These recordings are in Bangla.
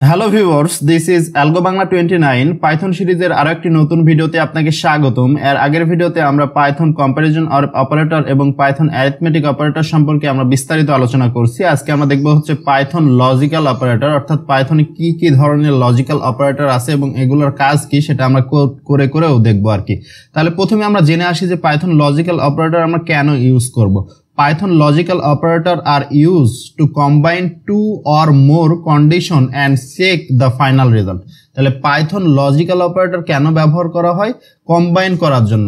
Hello viewers, this is algo Bangla 29 Python সিরিজের আরো একটি নতুন ভিডিওতে আপনাকে স্বাগতম। এর আগের ভিডিওতে আমরা পাইথন কম্প্যারিজন অপারেটর এবং পাইথন অ্যারিথমেটিক অপারেটর সম্পর্কে আমরা বিস্তারিত আলোচনা করছি। আজকে আমরা দেখব হচ্ছে পাইথন লজিক্যাল অপারেটর, অর্থাৎ পাইথনে কি কি ধরনের লজিক্যাল অপারেটর আছে এবং এগুলোর কাজ কি সেটা আমরা করেও দেখবো আর কি। তাহলে প্রথমে আমরা জেনে আসি যে পাইথন লজিক্যাল অপারেটর আমরা কেন ইউজ করব। Python logical operator are used to combine two or more condition and check the final result. তাহলে পাইথন লজিক্যাল অপারেটর কেন ব্যবহার করা হয়? কম্বাইন করার জন্য,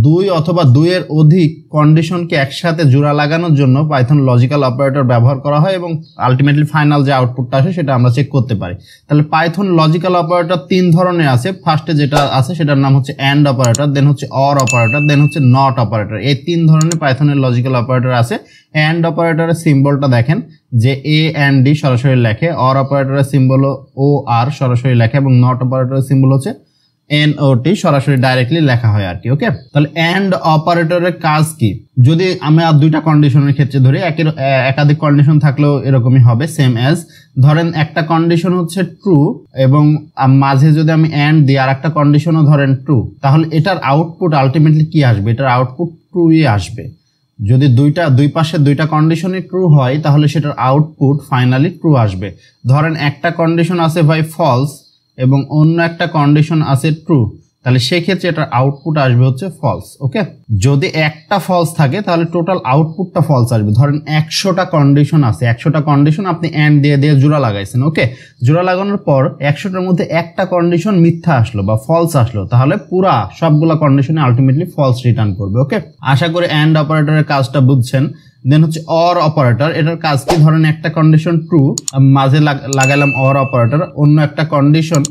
দুই অথবা দুইয়ের অধিক কন্ডিশনকে একসাথে জোড়া লাগানোর জন্য পাইথন লজিক্যাল অপারেটর ব্যবহার করা হয় এবং আলটিমেটলি ফাইনাল যে আউটপুটটা আসে সেটা আমরা চেক করতে পারি। তাহলে পাইথন লজিক্যাল অপারেটর তিন ধরনের আছে। ফার্স্টে যেটা আছে সেটার নাম হচ্ছে অ্যান্ড অপারেটর, দেন হচ্ছে অর অপারেটর, দেন হচ্ছে নট অপারেটর। এই তিন ধরনের পাইথনের লজিক্যাল অপারেটর আছে। অ্যান্ড অপারেটরের সিম্বলটা দেখেন যে এ অ্যান্ড ডি সরাসরি লেখে, অর অপারেটরের সিম্বল ও আর সরাসরি লেখে এবং নট অপারেটরের সিম্বল হচ্ছে এনওটি সরাসরি ডাইরেক্টলি লেখা হয় আর কি। ওকে, তাহলে অ্যান্ড অপারেটরের কাজ কি? যদি আমরা দুইটা কন্ডিশনের ক্ষেত্রে ধরি, একাধিক কন্ডিশন থাকলেও এরকমই হবে, সেম অ্যাজ ধরেন একটা কন্ডিশন হচ্ছে ট্রু এবং মাঝে যদি আমি অ্যান্ড দিই আর একটা কন্ডিশনও ধরেন ট্রু, তাহলে এটার আউটপুট আলটিমেটলি কি আসবে? এটার আউটপুট ট্রুই আসবে। যদি দুই পাশে দুইটা কন্ডিশনই ট্রু হয় তাহলে সেটার আউটপুট ফাইনালি ট্রু আসবে। ধরেন একটা কন্ডিশন আছে ভাই ফলস এবং অন্য একটা কন্ডিশন আছে ট্রু, তাহলে সেক্ষেত্রে এটার আউটপুট আসবে হচ্ছে ফলস। ওকে, যদি একটা ফলস থাকে তাহলে টোটাল আউটপুটটা ফলস আসবে। ধরেন 100টা কন্ডিশন আছে, 100টা কন্ডিশন আপনি অ্যান্ড দিয়ে জোড়া লাগাইছেন। ওকে, জোড়া লাগানোর পর 100টার মধ্যে একটা কন্ডিশন মিথ্যা আসলো বা ফলস আসলো, তাহলে পুরা সবগুলা কন্ডিশনে আলটিমেটলি ফলস রিটার্ন করবে। ওকে, আশা করি অ্যান্ড অপারেটরের কাজটা বুঝছেন। দেন হচ্ছে অর অপারেটর, এটার কাজ কি? ধরেন একটা কন্ডিশন ট্রু, মাঝে লাগালাম অর অপারেটর, অন্য একটা কন্ডিশন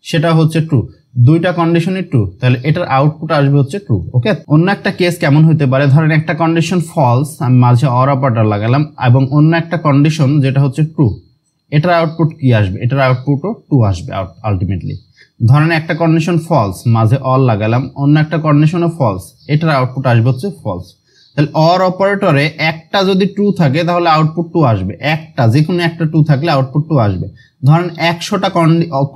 সেটা হচ্ছে ট্রু, দুইটা কন্ডিশনই ট্রু, তাহলে এটার আউটপুট আসবে হচ্ছে ট্রু। ওকে, অন্য একটা কেস কেমন হতে পারে? ধরেন একটা কন্ডিশন ফলস, আমি মাঝে অর অপারেটর লাগালাম এবং অন্য একটা কন্ডিশন যেটা হচ্ছে ট্রু, এটার আউটপুট কি আসবে? এটার আউটপুটও ট্রু আসবে আলটিমেটলি। ধরেন একটা কন্ডিশন ফলস, মাঝে অর লাগালাম, অন্য একটা কন্ডিশনও ফলস, এটার আউটপুট আসবে হচ্ছে ফলস। তাহলে অর অপারেটরে একটা যদি ট্রু থাকে তাহলে আউটপুট টু আসবে, একটা যে কোনো একটা ট্রু থাকলে আউটপুট টু আসবে। ধরেন 100টা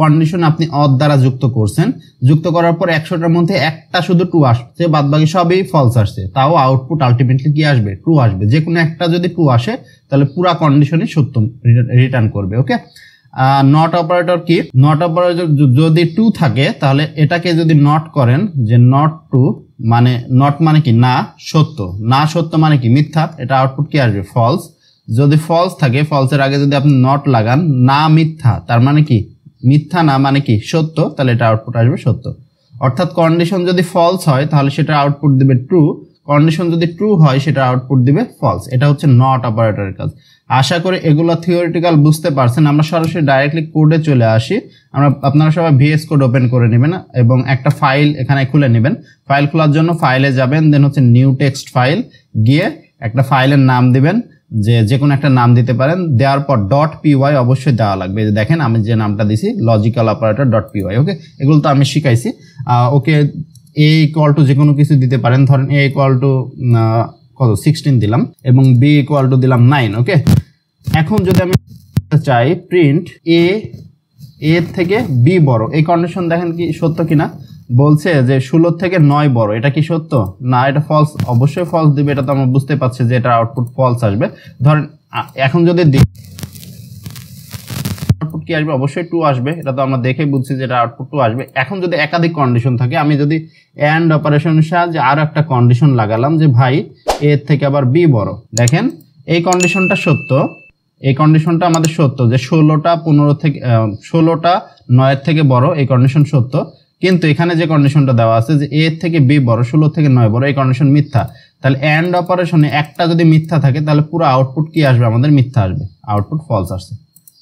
কন্ডিশন আপনি অর দ্বারা যুক্ত করছেন, যুক্ত করার পর 100টার মধ্যে একটা শুধু ট্রু আসছে, বাদ বাকি সবই ফলস আসছে, তাও আউটপুট আলটিমেটলি কি আসবে? ট্রু আসবে। যে কোনো একটা যদি ট্রু আসে তাহলে পুরা কন্ডিশনই সত্য রিটার্ন করবে। ওকে, নট অপারেটর কি? নট অপারেটর যদি ট্রু থাকে তাহলে এটাকে যদি নট করেন যে নট ট্রু, মানে নট মানে কি? না সত্য, না সত্য মানে কি? মিথ্যা, এটা আউটপুট কি আসবে? ফলস। যদি ফলস থাকে, ফলসের আগে যদি আপনি নট লাগান, না মিথ্যা, তার মানে কি? মিথ্যা না মানে কি? সত্য, তাহলে এটা আউটপুট আসবে সত্য। অর্থাৎ কন্ডিশন যদি ফলস হয় তাহলে সেটা আউটপুট দিবে ট্রু, কন্ডিশন যদি ট্রু হয় সেটা আউটপুট দিবে ফলস। এটা হচ্ছে নট অপারেটরের কাজ। আশা করি এগুলো থিওরিটিক্যাল বুঝতে পারছেন। আমরা সরাসরি ডাইরেক্টলি কোডে চলে আসি। আপনারা সবাই ভিএস কোড ওপেন করে নেবেন এবং একটা ফাইল এখানে খুলে নেবেন। ফাইল খোলার জন্য ফাইলে যাবেন, দেন হচ্ছে নিউ টেক্সট ফাইল, গিয়ে একটা ফাইলের নাম দিবেন, যে কোনো একটা নাম দিতে পারেন। দেওয়ার পর .py অবশ্যই দেওয়া লাগবে। দেখেন আমি যে নামটা দিছি লজিক্যাল অপারেটর .py। ওকে, এগুলো তো আমি শিখাইছি। ওকে, এ ইকুয়াল টু যে কোনো কিছু দিতে পারেন। ধরেন এ ইকুয়াল টু কত 16 দিলাম এবং বি ইকুয়াল টু দিলাম 9। ওকে, এখন যদি আমি চাই প্রিন্ট এ থেকে বি বড়, এই কন্ডিশন দেখেন কি সত্য কিনা? বলছে যে 16 থেকে 9 বড়, এটা কি সত্য? না, এটা ফলস, অবশ্যই ফলস দিবে। এটা তো আমরা বুঝতে পারছি যে এটা আউটপুট ফলস আসবে। ধরেন এখন যদি আউটপুট কি আসবে? অবশ্যই টু আসবে। এটা তো আমরা দেখে বুঝছি যে এটা আউটপুট টু আসবে। এখন যদি একাধিক কন্ডিশন থাকে, আমি যদি অ্যান্ড অপারেশনের সাহায্যে আরো একটা কন্ডিশন লাগালাম যে ভাই এ থেকে আবার বি বড়, দেখেন এই কন্ডিশনটা সত্য, এই কন্ডিশনটা আমাদের সত্য যে 16টা 9 থেকে বড়, এই কন্ডিশন সত্য। কিন্তু এখানে যে কন্ডিশনটা দেওয়া আছে যে এ থেকে বি বড়, 16 থেকে 9 বড়, এই কন্ডিশন মিথ্যা। তাহলে অ্যান্ড অপারেশনে একটা যদি মিথ্যা থাকে তাহলে পুরো আউটপুট কি আসবে? আমাদের মিথ্যা আসবে, আউটপুট ফলস আসছে,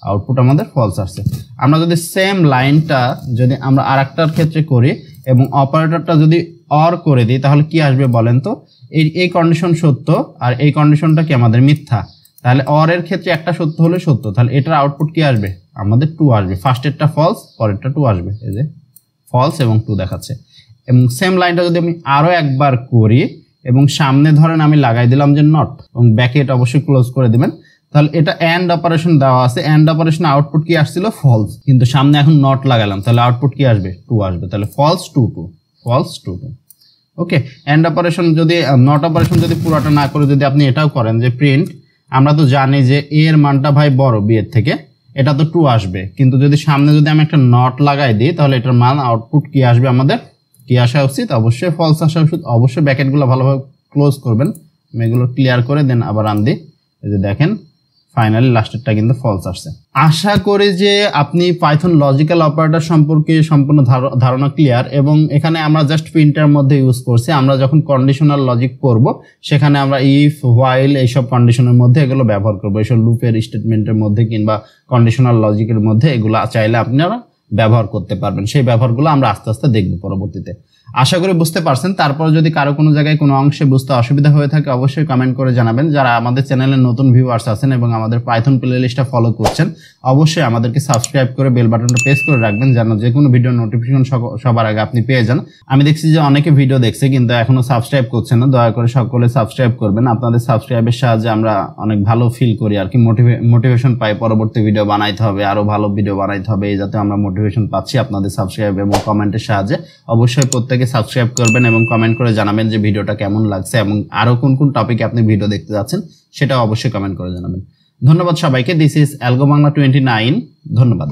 আউটপুট আমাদের ফলস আসছে। আমরা যদি সেম লাইনটা যদি আমরা আরেকটার ক্ষেত্রে করি এবং অপারেটরটা যদি অর করে দিই তাহলে কি আসবে বলেন তো? এই কন্ডিশন সত্য আর এই কন্ডিশনটা কি আমাদের মিথ্যা। তাহলে অর এর ক্ষেত্রে একটা সত্য হলে সত্য, তাহলে এটার আউটপুট কি আসবে? আমাদের টু আসবে। ফার্স্টেরটা ফলস, পরেরটা টু আসবে। এই যে ফলস এবং টু দেখাচ্ছে। এবং সেম লাইনটা যদি আমি আরো একবার করি এবং সামনে ধরেন আমি লাগাই দিলাম যে নট এবং ব্যাকেট অবশ্যই ক্লোজ করে দিবেন, তাহলে এটা এন্ড অপারেশন দেওয়া আছে, এন্ড অপারেশন আউটপুট কি আসছিল ফলস, কিন্তু সামনে এখন নট লাগালাম, তাহলে আউটপুট কি আসবে টু আসবে, তাহলে false two two, false two two. Okay, and operation যদি নট অপারেশন যদি পুরোটা না করে যদি আপনি এটাও করেন যে প্রিন্ট, আমরা তো জানি যে এ এর মানটা ভাই বড় বি এর থেকে, এটা তো টু আসবে, কিন্তু যদি সামনে যদি আমি একটা নট লাগাই দিই তাহলে এটার মান আউটপুট কি আসবে, আমাদের কি আসা উচিত, অবশ্যই ফলস আসা উচিত। অবশ্যই ব্র্যাকেটগুলো ভালোভাবে ক্লোজ করবেন, আমি এগুলো ক্লিয়ার করে দেন আবার রান দিই, এই যে দেখেন ফাইনালি লাস্টেরটা কিন্তু ফলস আসছে। আশা করি যে আপনি পাইথন লজিক্যাল অপারেটর সম্পর্কে সম্পূর্ণ ধারণা ক্লিয়ার, এবং এখানে আমরা জাস্ট প্রিন্টের মধ্যে ইউজ করছি। আমরা যখন কন্ডিশনাল লজিক করব সেখানে আমরা ইফ, হোয়াইল এইসব কন্ডিশনের মধ্যে এগুলো ব্যবহার করবো, এইসব লুপের স্টেটমেন্টের মধ্যে কিংবা কন্ডিশনাল লজিকের মধ্যে এগুলো চাইলে আপনারা ব্যবহার করতে পারবেন। সেই ব্যবহারগুলো আমরা আস্তে আস্তে দেখব পরবর্তীতে। আশা করি বুঝতে পারছেন। তারপর যদি কারো কোনো জায়গায় কোনো অংশে বুঝতে অসুবিধা হয়ে থাকে অবশ্যই কমেন্ট করে জানাবেন। যারা আমাদের চ্যানেলে নতুন ভিউয়ার্স আছেন এবং আমাদের পাইথন প্লেলিস্টটা ফলো করছেন অবশ্যই আমাদেরকে সাবস্ক্রাইব করে বেল বাটনটা প্রেস করে রাখবেন, যেন যে কোনো ভিডিও নোটিফিকেশন সবার আগে আপনি পেয়ে যান। আমি দেখছি যে অনেকে ভিডিও দেখছে কিন্তু এখনো সাবস্ক্রাইব করছে না, দয়া করে সকলে সাবস্ক্রাইব করবেন। আপনাদের সাবস্ক্রাইবের সাহায্যে আমরা অনেক ভালো ফিল করি আর কি, মোটিভেশন পাই পরবর্তী ভিডিও বানাইতে হবে, আরো ভালো ভিডিও বানাইতে হবে, এই যাতে আমরা মোটিভেশন পাচ্ছি আপনাদের সাবস্ক্রাইব এবং কমেন্টের সাহায্যে। অবশ্যই প্রত্যেকে সাবস্ক্রাইব করবেন এবং কমেন্ট করে জানাবেন যে ভিডিওটা কেমন লাগছে এবং আরো কোন কোন টপিকে আপনি ভিডিও দেখতে যাচ্ছেন সেটা অবশ্যই কমেন্ট করে জানাবেন। ধন্যবাদ সবাইকে। This is algo Bangla 29। ধন্যবাদ।